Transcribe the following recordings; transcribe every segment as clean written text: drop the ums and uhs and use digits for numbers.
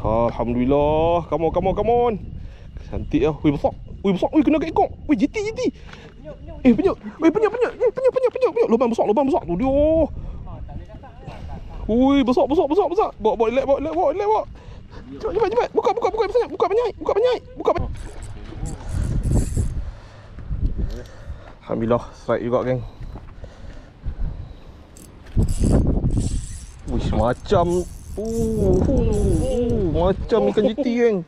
Alhamdulillah. Come on. Cantik lah. Wih, besar. Wih, kena kat ekor. Wih, JT. Penyuk. Lubang besar tu dia. Wih, besar. Bawa elak. Cepat. Buka banyak. Alhamdulillah, strike juga, geng. Wih, macam macam ikan jeti, geng.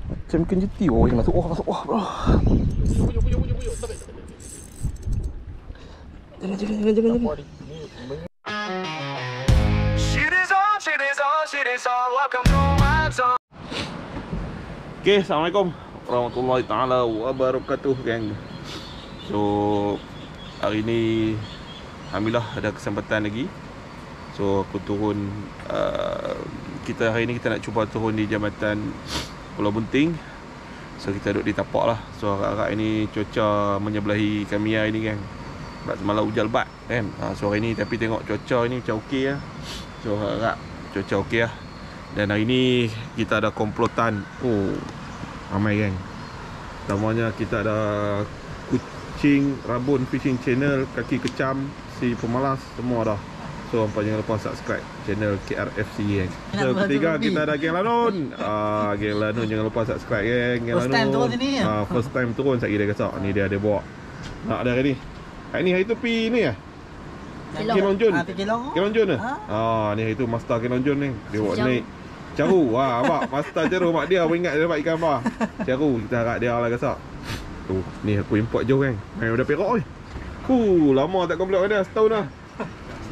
Macam ikan jeti. Oh, ini masuk. Bro. Jangan. Okay, Assalamualaikum warahmatullahi ta'ala wabarakatuh, geng. So, hari ni alhamdulillah ada kesempatan lagi. So, aku turun, hari ni kita nak cuba turun di Jambatan Pulau Bunting. So, kita duduk di tapak lah. So, agak-agak ini cuaca menyebelahi kami hari ni, geng. Sebab semalam hujan lebat, kan. So, hari ni tapi tengok cuaca ni macam okey lah. So, agak cuaca okey lah. Dan hari ni kita ada komplotan. Oh, ramai, geng. Namanya kita ada Kucing Rabun Fishing Channel, Kaki Kecam, Si Pemalas, semua dah. So, jangan lupa subscribe channel KRFC, geng. So, ketiga kita ada Geng Lanun. Geng Lanun jangan lupa subscribe, geng. Geng Lanun. First time turun sini ya? First time turun saya kira kesak. Ni dia ada bawa. Nak ada hari ni. Hari tu pi ni ya? Kelong Jun. Kelong Jun ni. Ni hari tu master Kelong Jun ni. Dia bawa naik caru. Abang master caru mak dia ingat dia dapat ikan apa. Caru kita harap dia lah kesak. Tu, ni aku import jauh, geng. Main dah Perak oi. Lama tak komplek dah, setahun dah.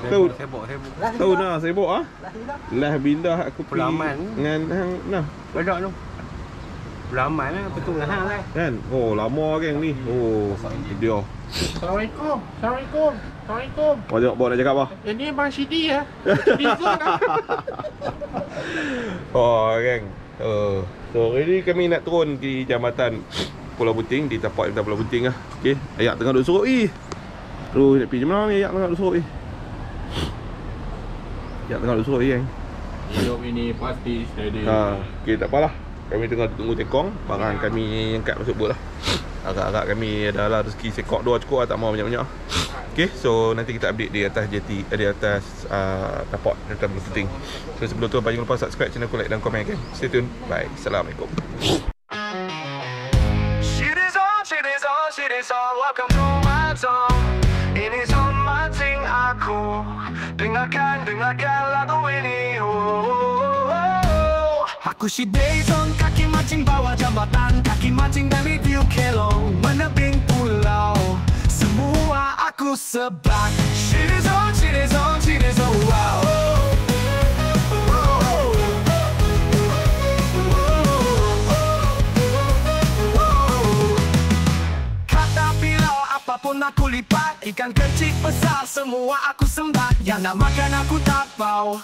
Setahun dah sibuk ah. Lah bindah aku pergi dengan hang nah. Badak tu. Lama lah betul lah hang lah. Kan? Oh, lama, geng ni. Oh, dia. Assalamualaikum. Bawa nak cakap apa? Ini Bang Shidi ya. Shidi Zul lah. Oh, geng. So, hari ni kami nak turun di Jambatan Pulau Bunting, di tapak Jambatan Pulau Bunting lah. Okey, ayak tengah duduk surut Terus nak pergi mana ni, ayak tengah duduk surut Ayak tengah duduk surut geng. Hidup ini pasti steady. Okey, tak apalah. Kami tengah tunggu tekong, barang kami angkat masuk bot lah. Agak-agak kami adalah rezeki sekok dua cukup lah, tak mau banyak-banyak. Okay, so nanti kita update di atas jeti, di atas tapak Jambatan Pulau Bunting. So sebelum tu jangan lupa subscribe channel aku, like dan komen, okay? Stay tune. Bye. Assalamualaikum. Welcome to my song. Ini zon mancing aku. Dengarkan lagu ini. Aku Shidi Zon, kaki mancing bawah jambatan, kaki mancing dari view kelong menebing pulau. Semua aku sebak. Shidi Zon, wow. Kata bila apapun aku lipat, ikan kecil besar semua aku sembah. Yang nak makan aku tak bau,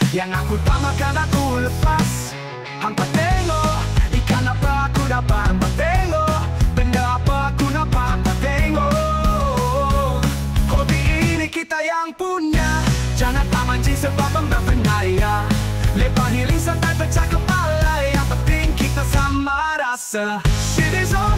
yang aku tak makan aku lepas. Hampa tengok, ikan apa aku dapat. Hampa tengok, benda apa aku nampak. Hampa tengok, hobi ini kita yang punya. Jangan tak mancing sebab berbahaya. Lepas healing santai pecah kepala. Yang penting kita sama rasa. Shidi Zon,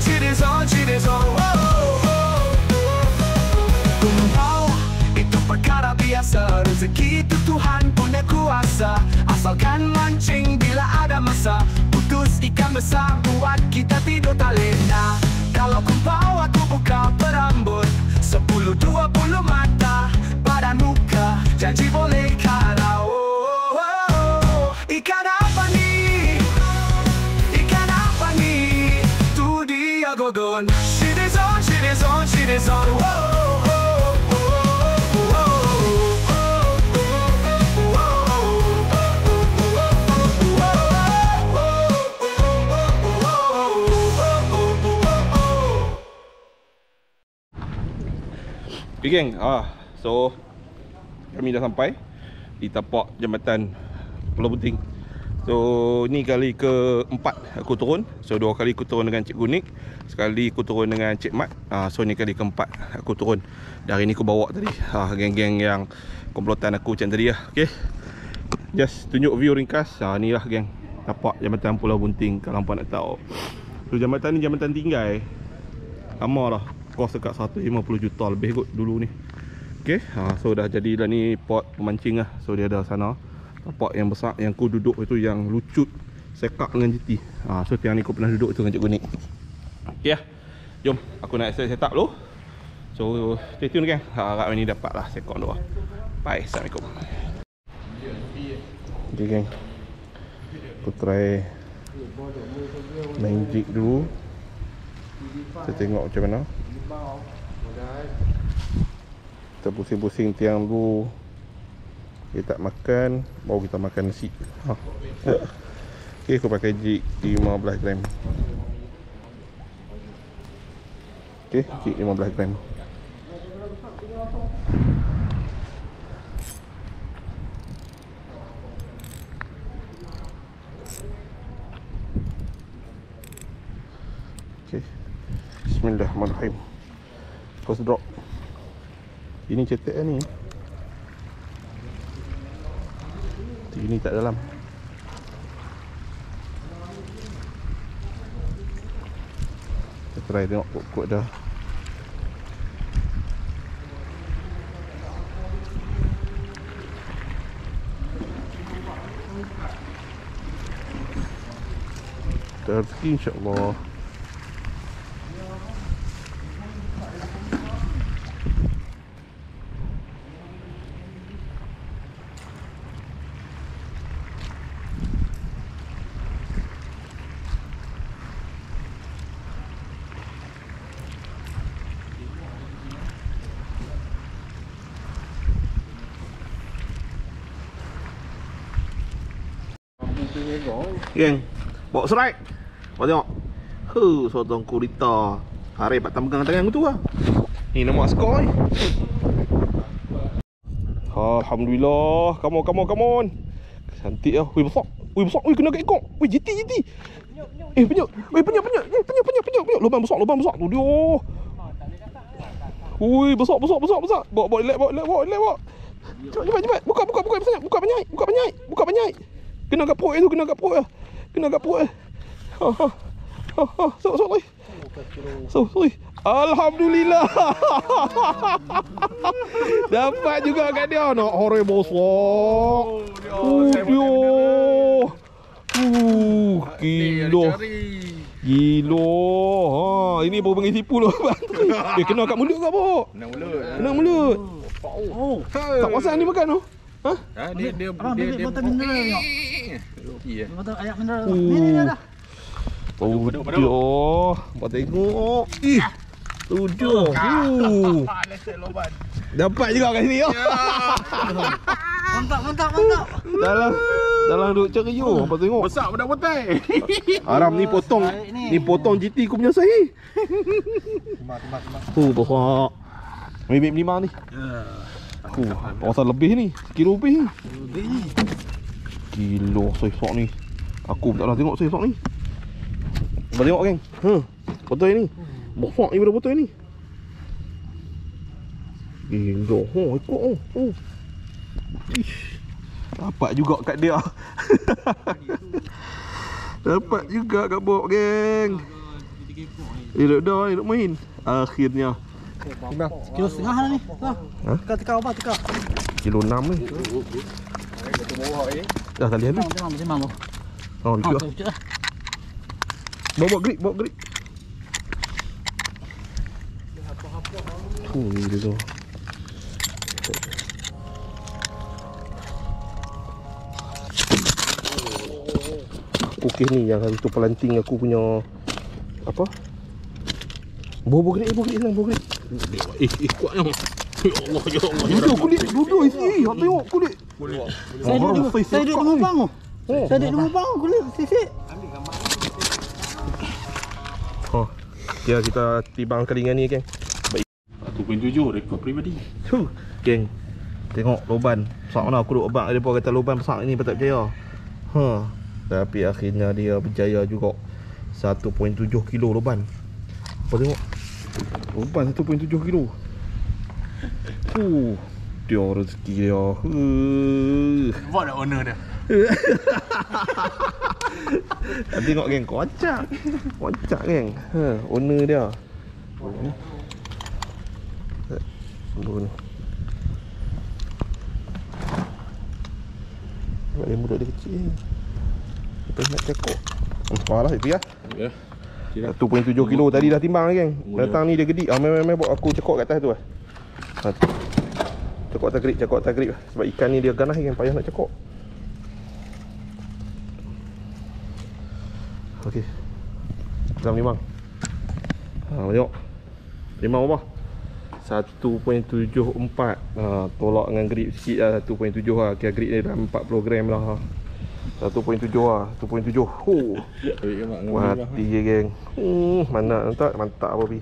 Kumpau, itu perkara biasa. Rezeki itu Tuhan punya kuasa. Asalkan mancing bila ada masa. Putus ikan besar buat kita tidur tak lena. Kalau kumpau aku buka berambut 10-20 mata pada muka. Janji boleh karau. Ikan apa ni? Ikan apa ni? Tu dia gogon. Shidi Zon, Okay, geng. So kami dah sampai di tapak Jambatan Pulau Bunting. So ni kali keempat aku turun. So 2 kali aku turun dengan Cikgu Nik, sekali aku turun dengan Cik Mat. So ni kali keempat aku turun. Dari ni aku bawa tadi geng-geng yang komplotan aku macam tadi lah. Okay, just tunjuk view ringkas. Ni lah geng, tapak jambatan Pulau Bunting kalau hampa nak tahu. So jambatan ni jambatan tinggai. Lama dah, kos dekat 150 juta lebih kot dulu ni. Okay, so dah jadi dah ni port pemancing lah. So dia ada sana tapak yang besar, yang aku duduk itu yang lucut sekak dengan jeti. So tiang ni aku pernah duduk tu dengan Cik Kunik. Okay lah, jom aku nak set up dulu. So stay tune kan. Harap ni dapat lah sekak dulu. Bye, Assalamualaikum. Okay geng, aku try main jig dulu. Kita tengok macam mana. Kita pusing-pusing tiang dulu. Dia tak makan, baru kita makan nasi. Okay, aku pakai jig 15 gram. Okay, jig 15 gram. Okay, bismillahirrahmanirrahim. First drop. Ini cetek ni. Ini tak dalam. Kita try tengok kok dah. Rezeki insya-Allah. Geng, bawa strike. Bawa tengok. Sotong kurita. Hari pak pegang tangan tu lah. Ni nama skor ni. Alhamdulillah. Come on. Cantik lah. Wih besar. Wih kena kat ekor. Wih JT. Penyuk. Lubang besar tu dia. Wih besar. Bawa elak. Cepat. Buka penyai. Kena kat perut tu. Sorry. Alhamdulillah. Dapat juga kat dia. Nak hore bosok. Gilo. Ini baru panggil tipu tu. Kena kat mulut ke apa? Kena mulut. Tak pasal ni makan tu. Dia botol mineral tengok. Dia botol air mineral. Ni dah. Tujuh. Buat tengok. Tujuh. Dapat juga kat sini. Mantap. Dalam duk cerio. Apa tengok. Besar pada botai. Haram ni potong. Ni potong GT aku punya sahih. Besar. Ambil 5 ni. Pasal lebih ni. Kilo lebih ni. Kilo sesok ni. Aku tak nak tengok sesok ni. Cuba tengok geng. Botol ni. Besar ni pada botol ni. Gila. Ikut. Dapat juga kat dia. Dapat juga kat bok geng. Dah main. Akhirnya. Kilo setengah dah ni. Tekak apa? Kilo 6 ni. Dah tali habis. Macam tu. Lucut lah. Bawa grip. Ni dia tu. Okey ni yang hari tu pelanting aku punya apa? Bawa grip sekarang, bawa grip. Kuatnya. Ya Allah. Duduk isi. Tengok kulit. Saya duduk di Mupang tu. Saya duduk di Mupang kulit sisik. Ya kita tibang kelingan ni geng. 1.7 rekod peribadi. Geng. Tengok loban. Besar mana aku duduk abang depa kata loban besar ni tak percaya. Tapi akhirnya dia berjaya juga. 1.7 kilo loban. Apa tengok. Loban 1.7 kilo. Dia rezeki dia. Buat dah owner dia. Tengok geng, kocak. Kocak geng. Owner dia. Ni. Tunggu ni. Dia muda dia kecil. Kita nak cekok. Parah itu ya. Ya. 1.7 kilo tadi dah timbang geng. Datang ni dia gedik. Mai bawa aku cekok kat atas tu. Cekok tak grip. Sebab ikan ni dia ganas geng, payah nak cekok. Okey. Jam 5. Tengok. 5 berapa? 1.74. Tolak dengan grip sikit lah. 1.7 lah. Kira grip ni dah 40 gram lah. 1.7 lah. 1.7. Mati je geng. Mana mantap apa pi.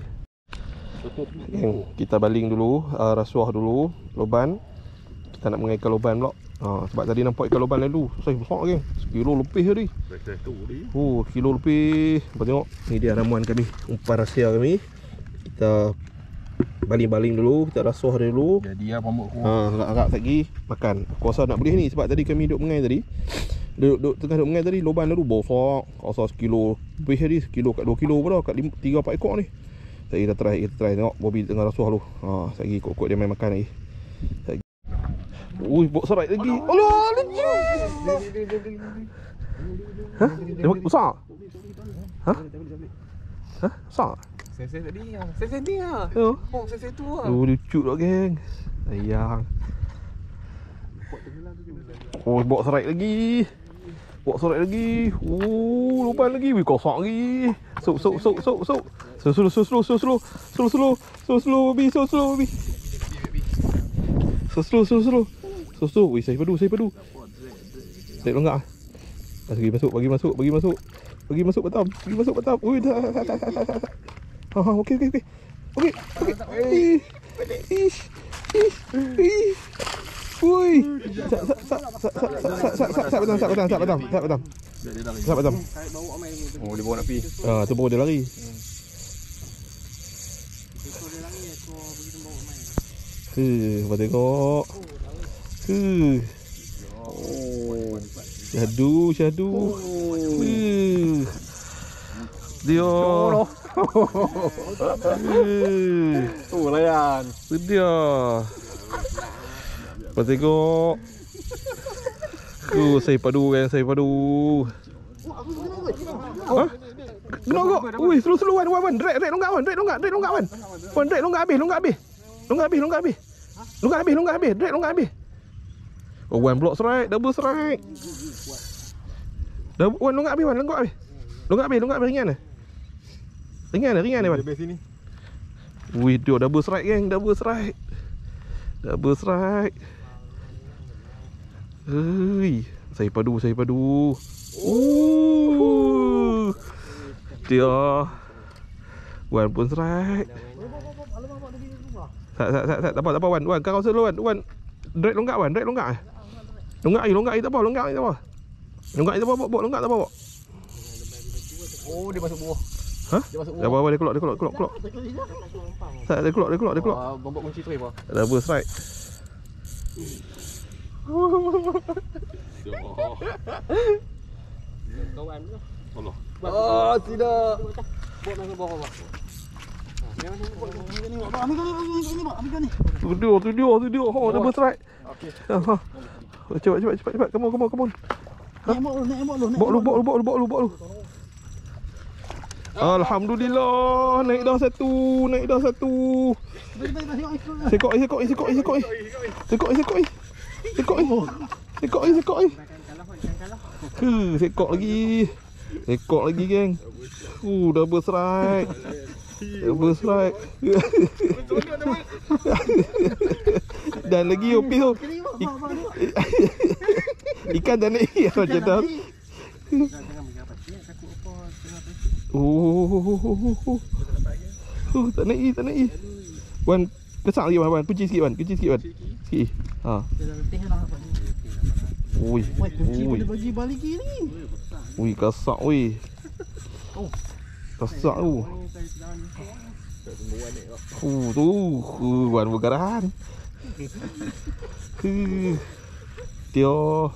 Geng, kita baling dulu, rasuah dulu loban. Kita nak mengaitkan loban pula. Sebab tadi nampak ikan loban lalu. Saiz besar geng. 1 kilo lebih tadi. Kilo lebih. Nampak tengok. Ni dia ramuan kami. Umpan rahsia kami. Kita baling-baling dulu, kita rasuah dia dulu. Jadi lah pambuk kurang. Agak-agak lagi makan. Aku rasa nak boleh ni sebab tadi kami duduk mengai tadi. Tengah duduk mengai tadi, loban lalu besar. Aku rasa 1 kilo lebih tadi, 1 kilo kat 2 kilo pun dah, kat 3-4 ekor ni. Kita try tengok Bobby tengah rasuah dulu. Sekejap ikut-ikut dia main makan lagi. Ui, bok serai lagi. Alah, lucu. Hah? Dia besar? Hah? Besar? Sensei tadi yang sensei ni lah. Oh, Sensei tu lah. lucu tak geng. Sayang. Bok serai lagi. Loban lagi. Wih, kosong lagi. Sok. Slow, baby. Slow. Wih, saya padu. Tak longgak. Bagi masuk batam. Wih, dah. Okey. Wui. Sat batam. Oh, dia bawa nak pergi. Tu baru dia lari. Apa tengok. Syahdu. Dia. Layan. Itu dia. Apa tengok. Saya padu. Hah? Kena kok. Ui, slow wan. Drag longgak wan. Drag longgak habis. Oh, wan block strike, double strike. Wan longgak habis. Longgak habis ringan dah. Ringan dah wan. Di sini. Wih, dia double strike geng, double strike. Hei, saya padu. Dia wan pun strike. Tak apa wan. Kau rasa dulu wan. Drag longgak wan. Longgak tak apa. Longgak tak apa. Oh, dia masuk bawah. Hah? Dia apa dia keluar. Tak, dia keluar. Bombok kunci tu apa? Double strike. Kawan tu. Allah. Oh, tidak. Buat masuk bawah apa? Tu dia. Double strike. Okey. Cepat. Come on. Bawa lu. Alhamdulillah, naik dah satu. Sekok lagi geng. Double strike. Dan lagi opis tu. Ikan dah naik macam dah. Tak naik. Wan, kesak lagi wan. Kunci sikit wan. Sikit. Ui. Dia bagi balik ni. Ui, kasak weh. Kasak tu. Tu wan bergarahan. Tio.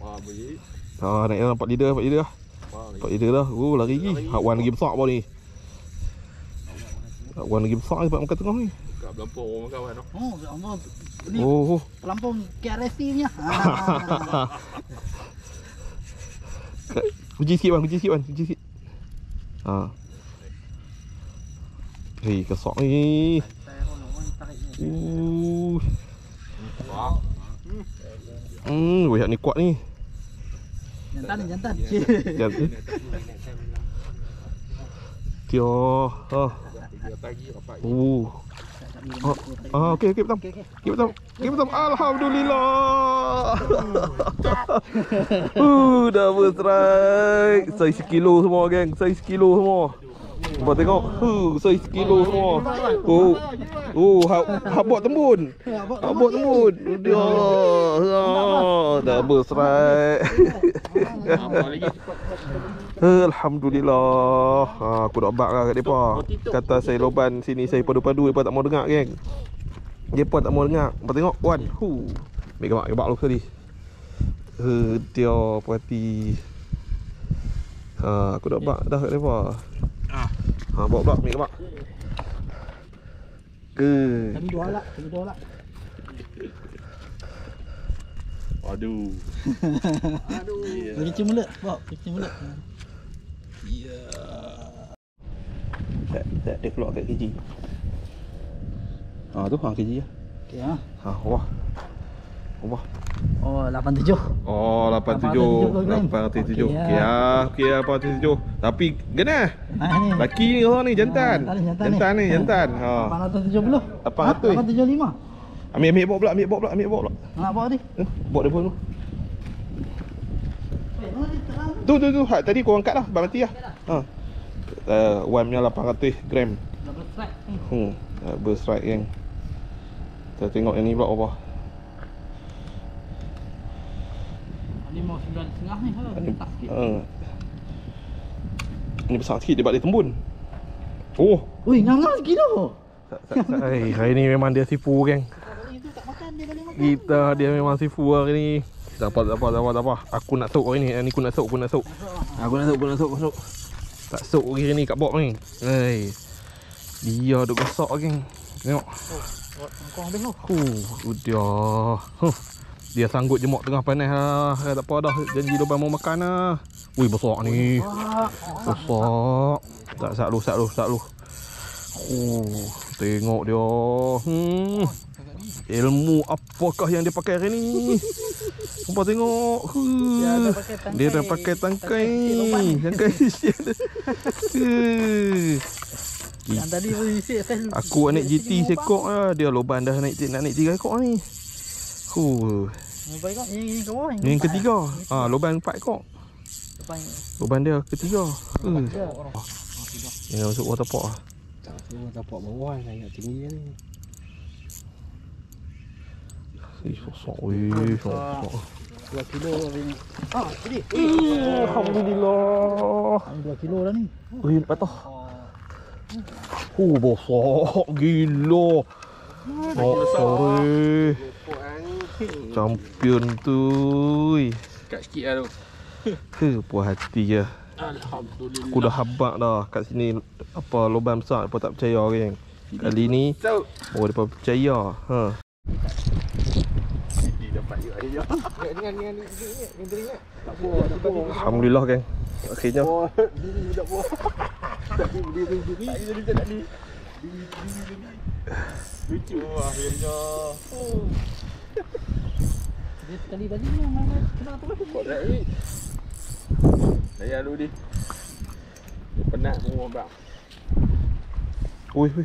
Wah, boleh. Naik dah 4 litre, 4 litre dah. 4 litre dah. Lari lagi. Hak Wan lagi besar bau ni. Hak Wan lagi besar sebab makan tengah ni. Kat Lampung orang kawan tu. Oh, Allah. Ni Oh. pelampung KRSC punya. Kunci sikit Wan, kunci sikit Wan, kunci sikit. Ha. Hei, kesak ni. Wah, ni kuat ni. Jantan ni, jantan. Jantan. Tio. Ha. Okey, betul. Okey, betul. Alhamdulillah. Double strike. Saiz kilo semua, geng. Saiz kilo semua. Nampak tengok. Saiz kilo semua. Habak tembun. Habak tembun. Dia. Double strike. Alhamdulillah. Aku dah bak lah kat depa. Kata saya loban sini saya padu-padu, depa tak mau dengar, geng. Depa tak mau dengar. Nampak tengok Wan. Ambil gebak lu sekali. Dia perhati. Aku dah bak dah kat depa. Bawa pula ambil gebak. Kami dua lah. Aduh. Bagi cium mulut, bawa cium mulut. Dia keluar kat KG. Tu KG lah. Okey ha. Wah. Oh, 87. Oh, 87. Okey ah, 87. Tapi genah. Ni. Laki ni orang ni jantan. Jantan ni, jantan. 870. 875. Ambil bawa pula. Nak bawa ni. Bawa dia pun tu. Tu. Hak tadi kau angkat lah, bang mati lah. Wan punya 800 gram. Double strike. Double strike, geng. Kita tengok yang ni pula apa. Ni mau 9.5 ni. Tak sikit. Ni besar sikit dia buat dia tembun. Oh. Ui, ngang-ngang sekilo. Hari ni memang dia sifu, geng. Tak makan, dia boleh makan. Dia memang sifu hari ni. Tak apa. Aku nak sok hari ni. Aku nak sok. Aku nak sok. Tak sok hari ni kat box ni. Dia duk gosak, geng. Tengok. Kau habis tu. Dia. Dia sanggup jemok tengah panas lah. Tak apa dah. Janji lepas mau makan lah. Ui, besar ni. Besar. Tak sat lu. Tengok dia. Ilmu apakah yang dia pakai hari ni? Nampak tengok. Dia dah pakai tangkai. Yang tadi berisik aku naik GT sekok lah. Dia loban dah nak naik 3 ekor ni. Ini ke bawah. Ni yang ketiga. Loban 4 ekor. Loban dia ketiga. Ini masuk waterpark lah. Waterpark bawah naik tinggi ni. Sosok. 2 kilo hari ni. Jadi. Alhamdulillah. 2 kilo dah ni. Patah. Besar gila. Sorry. Champion tu. Kat sikit lah tu. Puas hati je. Alhamdulillah. Aku dah habak dah kat sini lubang besar depa tak percaya, geng. Kali ni depa percaya. Dapat juga dia. Dengan tak apa. Alhamdulillah, geng. Akhirnya. Diri tak apa. Tadi. Lucu akhirnya. Dia sekali tadi ni main kena tu lah. Kau dah ni. Saya dulu ni. Penat semua bang. Ui. Dari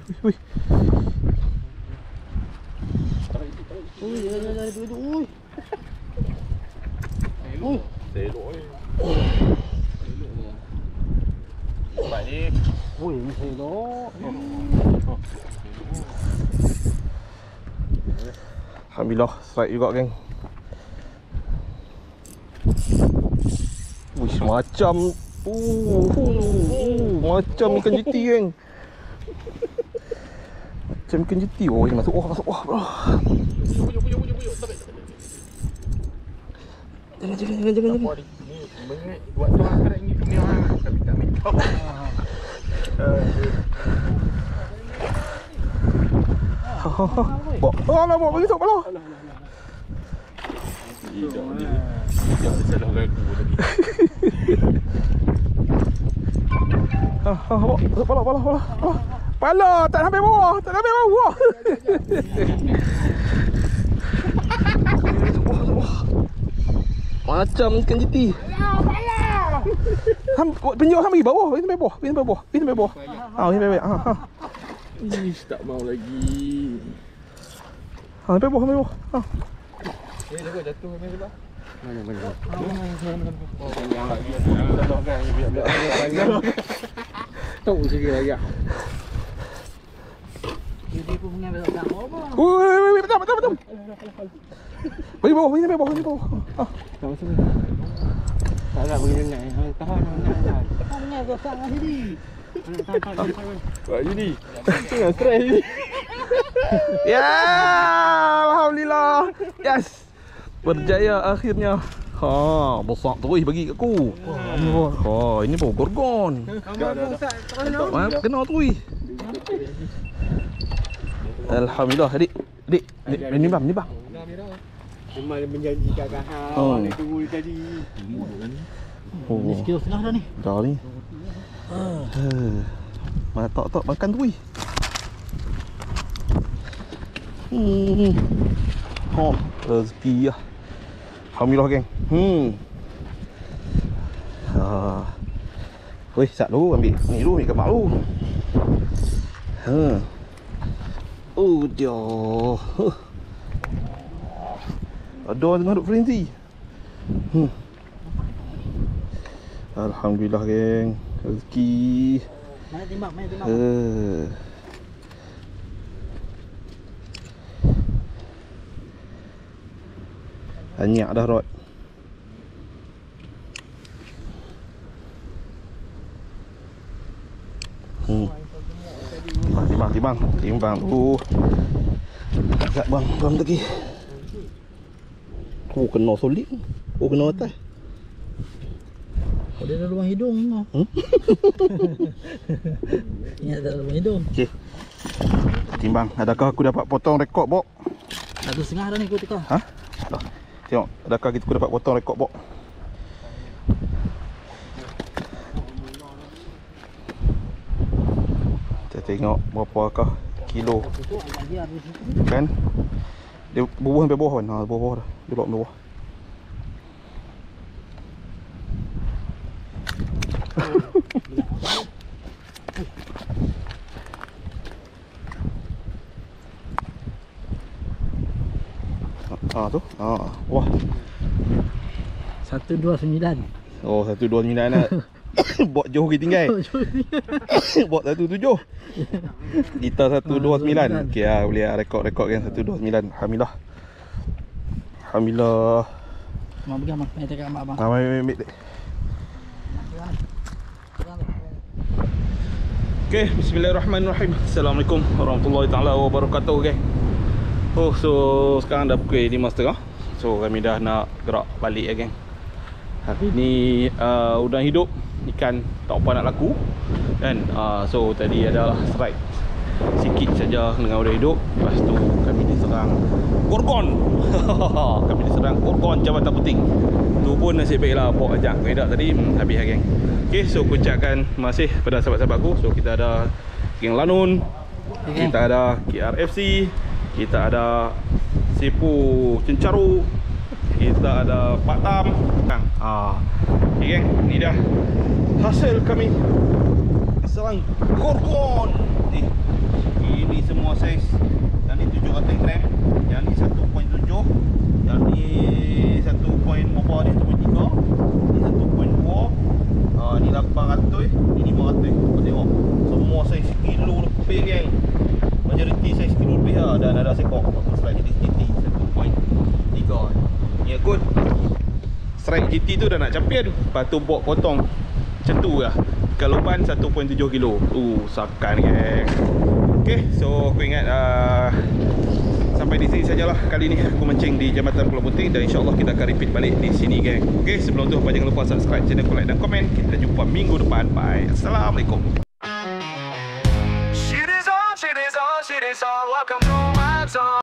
tu. Ui. Selok ni. Baik ni. Ui, ni selok. Alhamdulillah, strike juga, geng. Uish, macam macam ikan GT, geng. Champion GT. Oh, ini masuk. Oh, masuk. Oh, bro. Jangan. Apa ni? Ni mengenai buat tu akhirat ni kami tapi tak minta. Oh, nak bawa pergi sok pala. Tidak salah aku lagi. Pala. Pala, tak sampai bawah. Macam ikan jeti. Penjuk ham pergi bawah, pergi sampai bawah. Ha, pergi sampai bawah. Ish, tak mau lagi. Ha, sampai bawah. Ha. Jaga jatuh main sebelah. Mana. Oh, biar. Tahu sikit lagi. Dia pun mengambil tak apa. Ui, betul. Pergi bawah. Ha. Tak nak pergi naik. Tahan. Kau mengambil tak nak sini. Wah, ini. Tengah stres ni. Ya, alhamdulillah. Yes. Berjaya akhirnya. Ha, besar terus bagi kat aku. Ha, ini pun gorgon. Kena terus. Alhamdulillah, adik. Ni bang. Memang menjanjikan hal nak tunggu tadi. Ni sekilo setengah dah ni. Dah ni. Mana tak makan tu. Oh, rezeki lah. Alhamdulillah geng. Weh, sat dulu ambil ni dulu, ambil gambar dulu. Oh, dia. Ada tengah duk frenzy. Alhamdulillah geng. Rezeki. Mana timbang. Banyak dah rod. Timbang tu. Agak bang lagi. Oh, kena solid. Oh, kena atas. Oh, dia ada lubang hidung kau. Ingat tak ada lubang hidung. Okey. Timbang, adakah aku dapat potong rekod, Bok? 1,5 dah ni aku tukar. Ha? Dah. Tengok, adakah kita dapat potong rekod, Bok? Kita tengok berapakah kilo. Kan? Dia bubuh sampai bawah kan? Ha, bawah dah. Dia bawa bawah. Tu. Wah. 129. Oh, 129 lah. Bot jauh kita tinggal. Bot 17. Kita 129. Okey lah, boleh rekod kan 129. Alhamdulillah. Mak pergi mak, main cakap mak abang. Ambil. Okey, bismillahirrahmanirrahim. Assalamualaikum warahmatullahi taala wabarakatuh, geng. Oh, so sekarang dah pukul 5.30. So kami dah nak gerak balik ya, geng. Hari ni udang hidup, ikan tak apa nak laku kan. So tadi adalah strike sikit saja dengan udang hidup. Lepas tu kami diserang gorgon. Kami diserang gorgon Jabatan Puting. Tu pun nasib baiklah Pok ajak bedak tadi, habis ya, geng. Okey, so aku ucapkan terima kasih pada sahabat-sahabatku. So kita ada geng Lanun, kita ada KRFC, kita ada Sipu Cencaru, kita ada Pak Tam. Okay, geng, ni dah hasil kami serang gorgon. Ini semua saiz. Yang ni 700 gram, yang ni 1.7, yang ni 1. Berapa ni? 1.3, ni 1.2, ni 800, ni 500. Kau tengok, semua saiz kilo lebih, geng. Majoriti saiz kilo lebih lah. Dan ada sekok strike GT 1.3. Ya kot, strike GT tu dah nak champion. Lepas tu bot potong macam tu lah. Ikan loban 1.7 kilo. Sakan, geng. Okay, so aku ingat sampai di sini sajalah kali ni aku mancing di Jambatan Pulau Bunting, dan insyaAllah kita akan repeat balik di sini, geng. Okay, sebelum tu jangan lupa subscribe channel aku, like dan komen. Kita jumpa minggu depan. Bye. Assalamualaikum. Shit is on, welcome to my zone.